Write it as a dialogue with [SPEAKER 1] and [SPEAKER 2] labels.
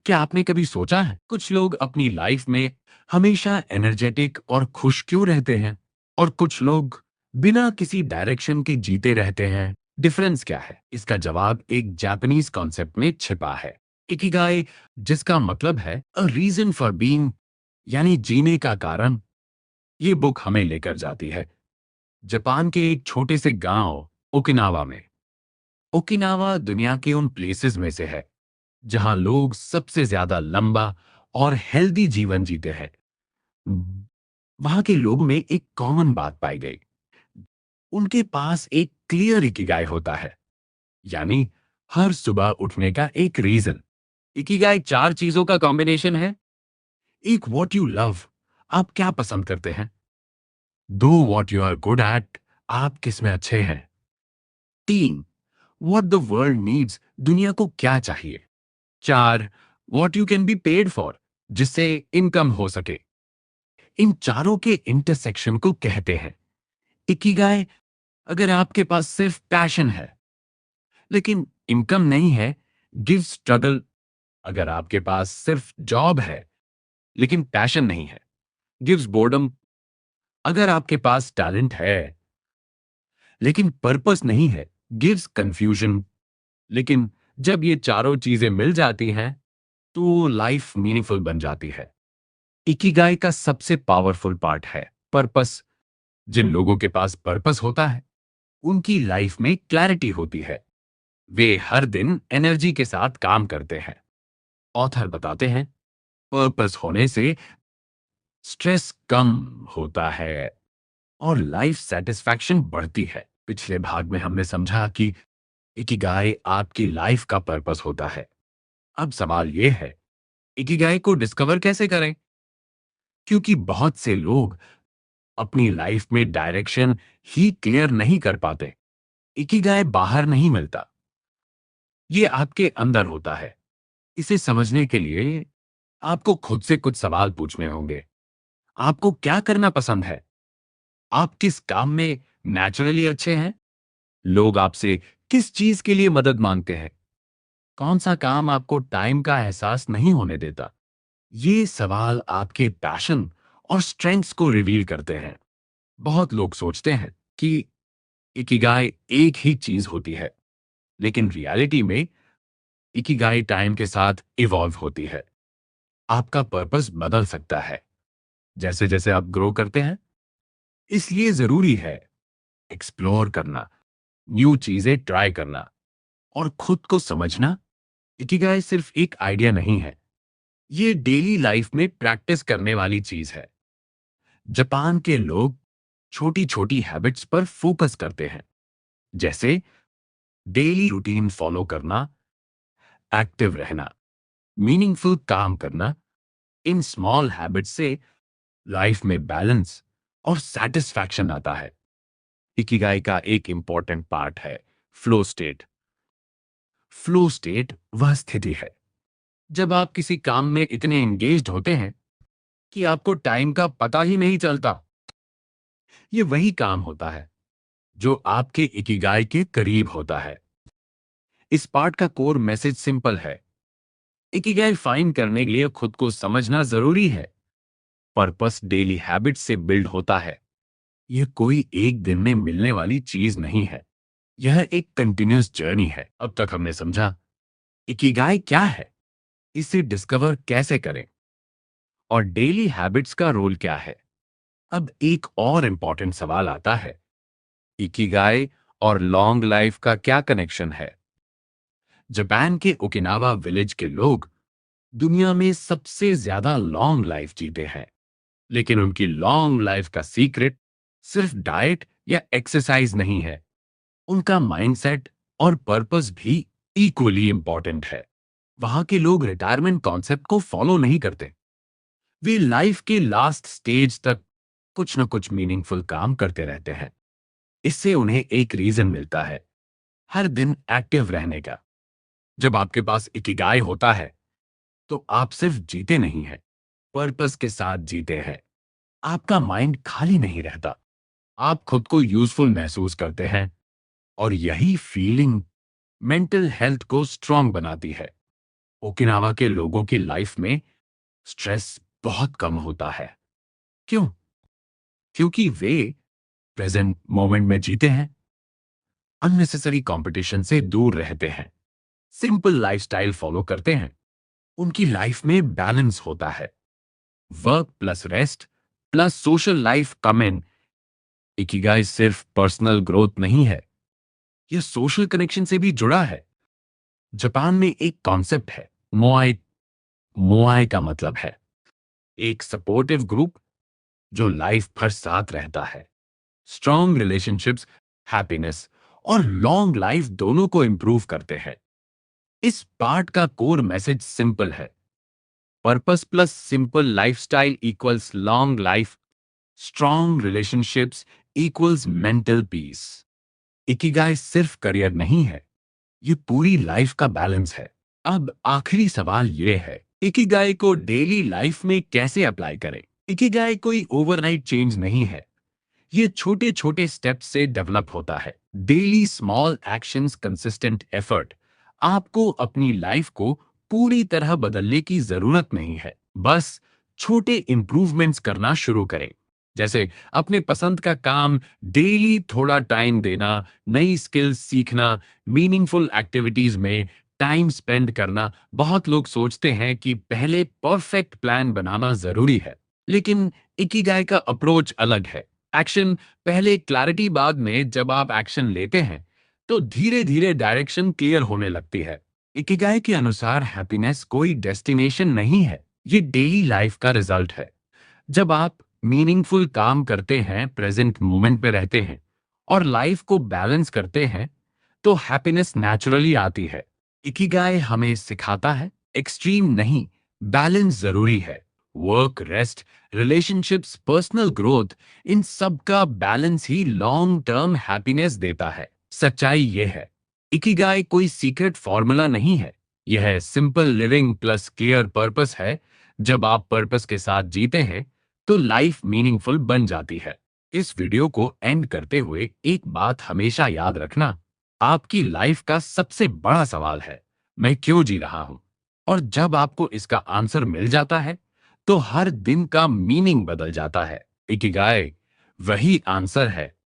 [SPEAKER 1] क्या आपने कभी सोचा है कुछ लोग अपनी लाइफ में हमेशा एनर्जेटिक और खुश क्यों रहते हैं और कुछ लोग बिना किसी डायरेक्शन के जीते रहते हैं? डिफरेंस क्या है? इसका जवाब एक जापानीज कॉन्सेप्ट में छिपा है, इकिगाई, जिसका मतलब है अ रीजन फॉर बीइंग, यानी जीने का कारण। ये बुक हमें लेकर जाती है जापान के एक छोटे से गांव ओकिनावा में। ओकिनावा दुनिया के उन प्लेसेस में से है जहां लोग सबसे ज्यादा लंबा और हेल्दी जीवन जीते हैं। वहां के लोगों में एक कॉमन बात पाई गई, उनके पास एक क्लियर इकिगाई होता है, यानी हर सुबह उठने का एक रीजन। इकिगाई चार चीजों का कॉम्बिनेशन है। एक, व्हाट यू लव, आप क्या पसंद करते हैं। दो, what you are good at, आप किस में अच्छे हैं। तीन, व्हाट द वर्ल्ड नीड्स, दुनिया को क्या चाहिए। चार, what you can be paid for, जिससे इनकम हो सके। इन चारों के इंटरसेक्शन को कहते हैं इकिगाई। अगर आपके पास सिर्फ पैशन है लेकिन इनकम नहीं है, गिव स्ट्रगल। अगर आपके पास सिर्फ जॉब है लेकिन पैशन नहीं है, गिव्स बोर्डम। अगर आपके पास टैलेंट है लेकिन पर्पस नहीं है, गिव्स कंफ्यूजन। लेकिन जब ये चारों चीजें मिल जाती हैं तो लाइफ मीनिंगफुल बन जाती है। इकिगाई का सबसे पावरफुल पार्ट है पर्पस। जिन लोगों के पास पर्पस होता है उनकी लाइफ में क्लैरिटी होती है, वे हर दिन एनर्जी के साथ काम करते हैं। ऑथर बताते हैं पर्पस होने से स्ट्रेस कम होता है और लाइफ सेटिस्फैक्शन बढ़ती है। पिछले भाग में हमने समझा कि इकिगाई आपकी लाइफ का पर्पस होता है। अब सवाल यह है, इकिगाई को डिस्कवर कैसे करें? क्योंकि बहुत से लोग अपनी लाइफ में डायरेक्शन ही क्लियर नहीं कर पाते। इकिगाई बाहर नहीं मिलता, ये आपके अंदर होता है। इसे समझने के लिए आपको खुद से कुछ सवाल पूछने होंगे। आपको क्या करना पसंद है? आप किस काम में नेचुरली अच्छे हैं? लोग आपसे किस चीज के लिए मदद मांगते हैं? कौन सा काम आपको टाइम का एहसास नहीं होने देता? ये सवाल आपके पैशन और स्ट्रेंथ्स को रिवील करते हैं। बहुत लोग सोचते हैं कि इकिगाई एक ही चीज होती है, लेकिन रियलिटी में इकिगाई टाइम के साथ इवॉल्व होती है। आपका पर्पस बदल सकता है जैसे जैसे आप ग्रो करते हैं। इसलिए जरूरी है एक्सप्लोर करना, न्यू चीजें ट्राई करना और खुद को समझना। इकिगाई सिर्फ एक आइडिया नहीं है, ये डेली लाइफ में प्रैक्टिस करने वाली चीज है। जापान के लोग छोटी छोटी हैबिट्स पर फोकस करते हैं, जैसे डेली रूटीन फॉलो करना, एक्टिव रहना, मीनिंगफुल काम करना। इन स्मॉल हैबिट्स से लाइफ में बैलेंस और सेटिस्फैक्शन आता है। इकिगाई का एक इंपॉर्टेंट पार्ट है फ्लो स्टेट। फ्लो स्टेट वह स्थिति है जब आप किसी काम में इतने एंगेज्ड होते हैं कि आपको टाइम का पता ही नहीं चलता। यह वही काम होता है जो आपके इकिगाई के करीब होता है। इस पार्ट का कोर मैसेज सिंपल है, इकिगाई फाइंड करने के लिए खुद को समझना जरूरी है। पर्पस डेली हैबिट से बिल्ड होता है, यह कोई एक दिन में मिलने वाली चीज नहीं है, यह एक कंटिन्यूअस जर्नी है। अब तक हमने समझा इकिगाई क्या है, इसे डिस्कवर कैसे करें और डेली हैबिट्स का रोल क्या है। अब एक और इंपॉर्टेंट सवाल आता है, इकिगाई और लॉन्ग लाइफ का क्या कनेक्शन है? जापान के ओकिनावा विलेज के लोग दुनिया में सबसे ज्यादा लॉन्ग लाइफ जीते हैं, लेकिन उनकी लॉन्ग लाइफ का सीक्रेट सिर्फ डाइट या एक्सरसाइज नहीं है, उनका माइंडसेट और पर्पस भी इक्वली इंपॉर्टेंट है। वहां के लोग रिटायरमेंट कॉन्सेप्ट को फॉलो नहीं करते, वे लाइफ के लास्ट स्टेज तक कुछ न कुछ मीनिंगफुल काम करते रहते हैं। इससे उन्हें एक रीजन मिलता है हर दिन एक्टिव रहने का। जब आपके पास इकिगाई होता है तो आप सिर्फ जीते नहीं हैं, पर्पस के साथ जीते हैं। आपका माइंड खाली नहीं रहता, आप खुद को यूजफुल महसूस करते हैं और यही फीलिंग मेंटल हेल्थ को स्ट्रांग बनाती है। ओकिनावा के लोगों की लाइफ में स्ट्रेस बहुत कम होता है। क्यों? क्योंकि वे प्रेजेंट मोमेंट में जीते हैं, अननेसेसरी कंपटीशन से दूर रहते हैं, सिंपल लाइफस्टाइल फॉलो करते हैं। उनकी लाइफ में बैलेंस होता है, work plus rest plus social life come in. Ikigai सिर्फ पर्सनल ग्रोथ नहीं है, यह सोशल कनेक्शन से भी जुड़ा है। जापान में एक कॉन्सेप्ट है, मोआई। मोआई का मतलब है एक सपोर्टिव ग्रुप जो लाइफ भर साथ रहता है। स्ट्रॉन्ग रिलेशनशिप्स हैप्पीनेस और लॉन्ग लाइफ दोनों को इंप्रूव करते हैं। इस पार्ट का कोर मैसेज सिंपल है, purpose plus simple lifestyle equals long life, strong relationships equals mental peace. Ikigai सिर्फ करियर नहीं है, ये पूरी लाइफ का बैलेंस है। अब आखिरी सवाल ये है, इकिगाई को डेली लाइफ में कैसे अप्लाई करें? इकिगाई कोई ओवरनाइट चेंज नहीं है, ये छोटे छोटे स्टेप्स से डेवलप होता है। Daily small actions, consistent effort. आपको अपनी लाइफ को पूरी तरह बदलने की जरूरत नहीं है, बस छोटे इंप्रूवमेंट्स करना शुरू करें। जैसे अपने पसंद का काम डेली थोड़ा टाइम देना, नई स्किल्स सीखना, मीनिंगफुल एक्टिविटीज में टाइम स्पेंड करना। बहुत लोग सोचते हैं कि पहले परफेक्ट प्लान बनाना जरूरी है, लेकिन इकिगाई का अप्रोच अलग है। एक्शन पहले, क्लैरिटी बाद में। जब आप एक्शन लेते हैं तो धीरे धीरे डायरेक्शन क्लियर होने लगती है। इकिगाई के अनुसार हैप्पीनेस कोई डेस्टिनेशन नहीं है, ये डेली लाइफ का रिजल्ट है। जब आप मीनिंगफुल काम करते हैं, प्रेजेंट मोमेंट पे रहते हैं और लाइफ को बैलेंस करते हैं, तो हैप्पीनेस नेचुरली आती है। इकिगाई हमें सिखाता है एक्सट्रीम नहीं, बैलेंस जरूरी है। Work, rest, relationships, personal growth, इन सब का बैलेंस ही लॉन्ग टर्म हैप्पीनेस देता है। सच्चाई यह है, इकिगाई कोई सीक्रेट फॉर्मूला नहीं है, यह simple living plus clear purpose है। जब आप पर्पस के साथ जीते हैं तो लाइफ मीनिंगफुल बन जाती है। इस वीडियो को एंड करते हुए एक बात हमेशा याद रखना, आपकी लाइफ का सबसे बड़ा सवाल है, मैं क्यों जी रहा हूं? और जब आपको इसका आंसर मिल जाता है तो हर दिन का मीनिंग बदल जाता है। इकिगाई वही आंसर है